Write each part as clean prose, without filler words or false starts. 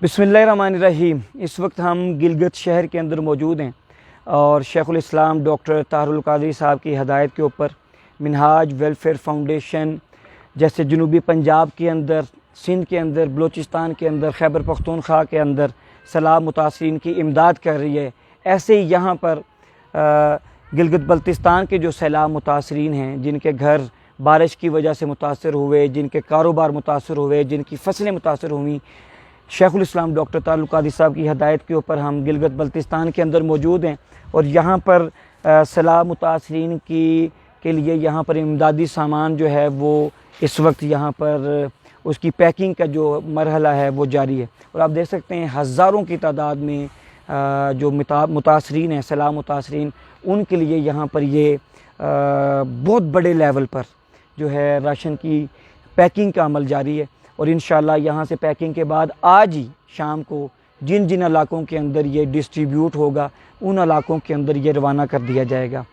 बिस्मिल्लाहिर्रहमानिर्रहीम। इस वक्त हम गिलगित शहर के अंदर मौजूद हैं और शेखुल इस्लाम डॉक्टर तारुल कादरी साहब की हदायत के ऊपर मिनहाज वेलफेयर फाउंडेशन जैसे जनूबी पंजाब के अंदर, सिंध के अंदर, बलूचिस्तान के अंदर, खैबर पख्तूनख्वा के अंदर सैलाब मुतासरीन की इमदाद कर रही है, ऐसे ही यहाँ पर गिलगित बल्तिस्तान के जो सैलाब मुतासरीन हैं, जिनके घर बारिश की वजह से मुतासर हुए, जिनके कारोबार मुतासर हुए, जिनकी फसलें मुतासर हुई, शेखुल इस्लाम डॉक्टर तारुल कादरी साहब की हदायत के ऊपर हम गिलगित बल्तिस्तान के अंदर मौजूद हैं और यहाँ पर सैलाब मुतासरीन के लिए यहाँ पर इमदादी सामान जो है वो इस वक्त यहाँ पर उसकी पैकिंग का जो मरहला है वो जारी है। और आप देख सकते हैं हज़ारों की तादाद में जो मुतासरीन हैं, सैलाब मुतासरीन, उनके लिए यहाँ पर ये बहुत बड़े लेवल पर जो है राशन की पैकिंग का अमल जारी है। और इंशाअल्लाह यहाँ से पैकिंग के बाद आज ही शाम को जिन जिन इलाकों के अंदर ये डिस्ट्रीब्यूट होगा उन इलाकों के अंदर ये रवाना कर दिया जाएगा।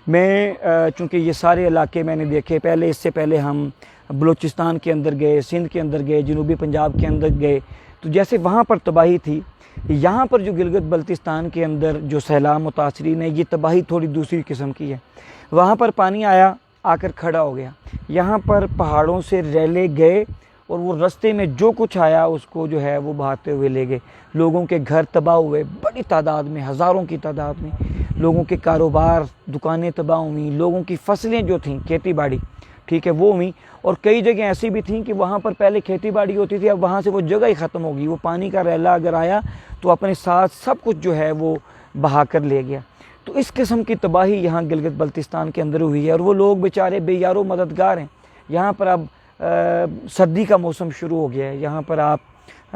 मैं चूँकि ये सारे इलाके मैंने देखे पहले, इससे पहले हम बलूचिस्तान के अंदर गए, सिंध के अंदर गए, जनूबी पंजाब के अंदर गए, तो जैसे वहाँ पर तबाही थी, यहाँ पर जो गिलगित बल्तिस्तान के अंदर जो सैलाब मुतासरीन है, ये तबाही थोड़ी दूसरी किस्म की है। वहाँ पर पानी आया, आकर खड़ा हो गया, यहाँ पर पहाड़ों से रैले गए और वो रास्ते में जो कुछ आया उसको जो है वो बहाते हुए ले गए। लोगों के घर तबाह हुए, बड़ी तादाद में, हज़ारों की तादाद में लोगों के कारोबार, दुकानें तबाह हुई, लोगों की फसलें जो थीं, खेती बाड़ी, ठीक है, वो हुई। और कई जगह ऐसी भी थीं कि वहाँ पर पहले खेती बाड़ी होती थी, अब वहाँ से वो जगह ही ख़त्म हो गई। वो पानी का रैला अगर आया तो अपने साथ सब कुछ जो है वो बहा कर ले गया। तो इस किस्म की तबाही यहाँ गिलगित बल्तिस्तान के अंदर हुई है और वो लोग बेचारे बेयारो मददगार हैं। यहाँ पर अब सर्दी का मौसम शुरू हो गया है। यहाँ पर आप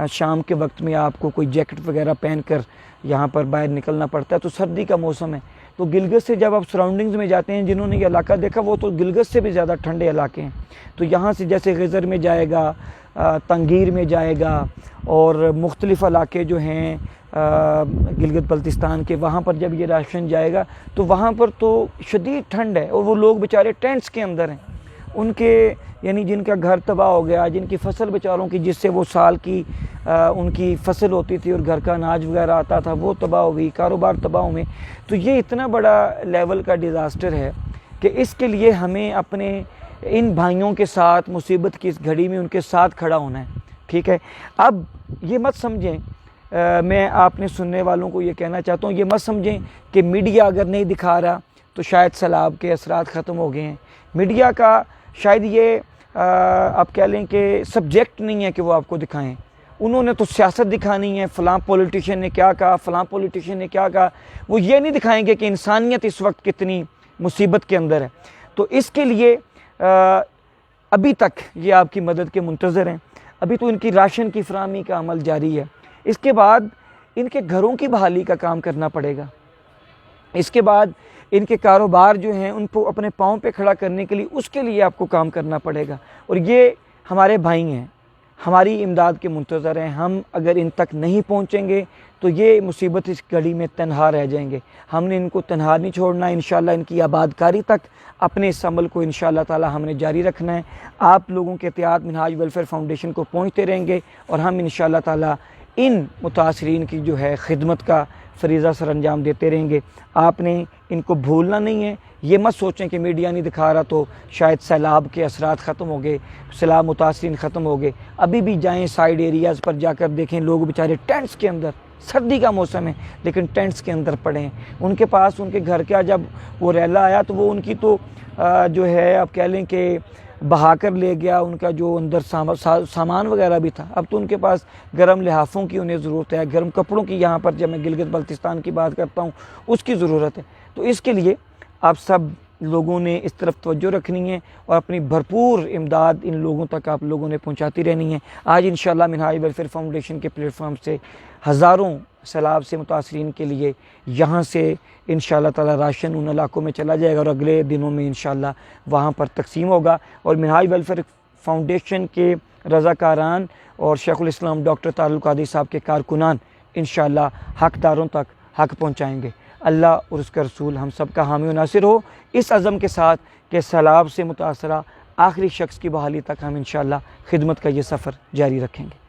शाम के वक्त में आपको कोई जैकेट वगैरह पहन कर यहाँ पर बाहर निकलना पड़ता है, तो सर्दी का मौसम है। तो गिलगित से जब आप सराउंडिंग्स में जाते हैं, जिन्होंने ये इलाका देखा वो तो गिलगित से भी ज़्यादा ठंडे इलाके हैं। तो यहाँ से जैसे गिजर में जाएगा, तंगीर में जाएगा और मुख्तलिफ़ इलाके जो हैं गिलगित बल्तिस्तान के, वहाँ पर जब ये राशन जाएगा तो वहाँ पर तो शदीद ठंड है और वो लोग बेचारे टेंट्स के अंदर हैं। उनके यानी जिनका घर तबाह हो गया, जिनकी फसल बेचारों की, जिससे वो साल की उनकी फसल होती थी और घर का अनाज वगैरह आता था, वो तबाह हो गई, कारोबार तबाह हुए। तो ये इतना बड़ा लेवल का डिज़ास्टर है कि इसके लिए हमें अपने इन भाइयों के साथ मुसीबत की इस घड़ी में उनके साथ खड़ा होना है, ठीक है। अब ये मत समझें, मैं आपने सुनने वालों को ये कहना चाहता हूँ, ये मत समझें कि मीडिया अगर नहीं दिखा रहा तो शायद सैलाब के असरात ख़त्म हो गए हैं। मीडिया का शायद ये आप कह लें कि सब्जेक्ट नहीं है कि वो आपको दिखाएं। उन्होंने तो सियासत दिखानी है, फ़लाँ पॉलिटिशियन ने क्या कहा, फ़लाँ पॉलिटिशियन ने क्या कहा। वो ये नहीं दिखाएंगे कि इंसानियत इस वक्त कितनी मुसीबत के अंदर है। तो इसके लिए अभी तक ये आपकी मदद के मुंतज़र हैं। अभी तो इनकी राशन की फराहमी का अमल जारी है। इसके बाद इनके घरों की बहाली का काम करना पड़ेगा। इसके बाद इनके कारोबार जो हैं उनको अपने पाँव पे खड़ा करने के लिए, उसके लिए आपको काम करना पड़ेगा। और ये हमारे भाई हैं, हमारी इमदाद के मुंतज़र हैं। हम अगर इन तक नहीं पहुँचेंगे तो ये मुसीबत इस घड़ी में तन्हा रह जाएंगे। हमने इनको तन्हा नहीं छोड़ना। इंशाअल्लाह इनकी आबादकारी तक अपने इस अमल को इंशाअल्लाह ताला हमने जारी रखना है। आप लोगों के एहतियात मिनहाज वेलफेयर फाउंडेशन को पहुँचते रहेंगे और हम इंशाअल्लाह ताला इन मुतासरीन की जो है खिदमत का फरीज़ा सर अंजाम देते रहेंगे। आपने इनको भूलना नहीं है। ये मत सोचें कि मीडिया नहीं दिखा रहा तो शायद सैलाब के असरात ख़त्म हो गए, सैलाब मुतासरीन ख़त्म हो गए। अभी भी जाएं, साइड एरियाज़ पर जाकर देखें, लोग बेचारे टेंट्स के अंदर, सर्दी का मौसम है लेकिन टेंट्स के अंदर पड़े हैं। उनके पास उनके घर का जब वो रैला आया तो वो उनकी तो जो है आप कह लें कि बहा कर ले गया, उनका जो अंदर सामान वगैरह भी था। अब तो उनके पास गर्म लिहाफ़ों की उन्हें ज़रूरत है, गर्म कपड़ों की, यहाँ पर जब मैं गिलगित बल्तिस्तान की बात करता हूँ उसकी ज़रूरत है। तो इसके लिए आप सब लोगों ने इस तरफ तवज्जो रखनी है और अपनी भरपूर इमदाद इन लोगों तक आप लोगों ने पहुँचाती रहनी है। आज इंशाअल्लाह मिनहाज वेलफेयर फाउंडेशन के प्लेटफॉर्म से हज़ारों सैलाब से मुतासरीन के लिए यहाँ से इंशाअल्लाह ताला राशन उन इलाकों में चला जाएगा और अगले दिनों में इंशाअल्लाह वहाँ पर तकसीम होगा। और मिनहाज वेलफेयर फाउंडेशन के रज़ाकारान और शेखुल इस्लाम डॉक्टर तारुल कादरी साहब के कारकुनान इंशाअल्लाह हक़दारों तक हक़ पहुँचाएँगे। अल्लाह और उसका रसूल हम सब का हामी व नासिर हो, इस अज़म के साथ कि सैलाब से मुतासरा आखिरी शख्स की बहाली तक हम इंशाअल्लाह खिदमत का ये सफ़र जारी रखेंगे।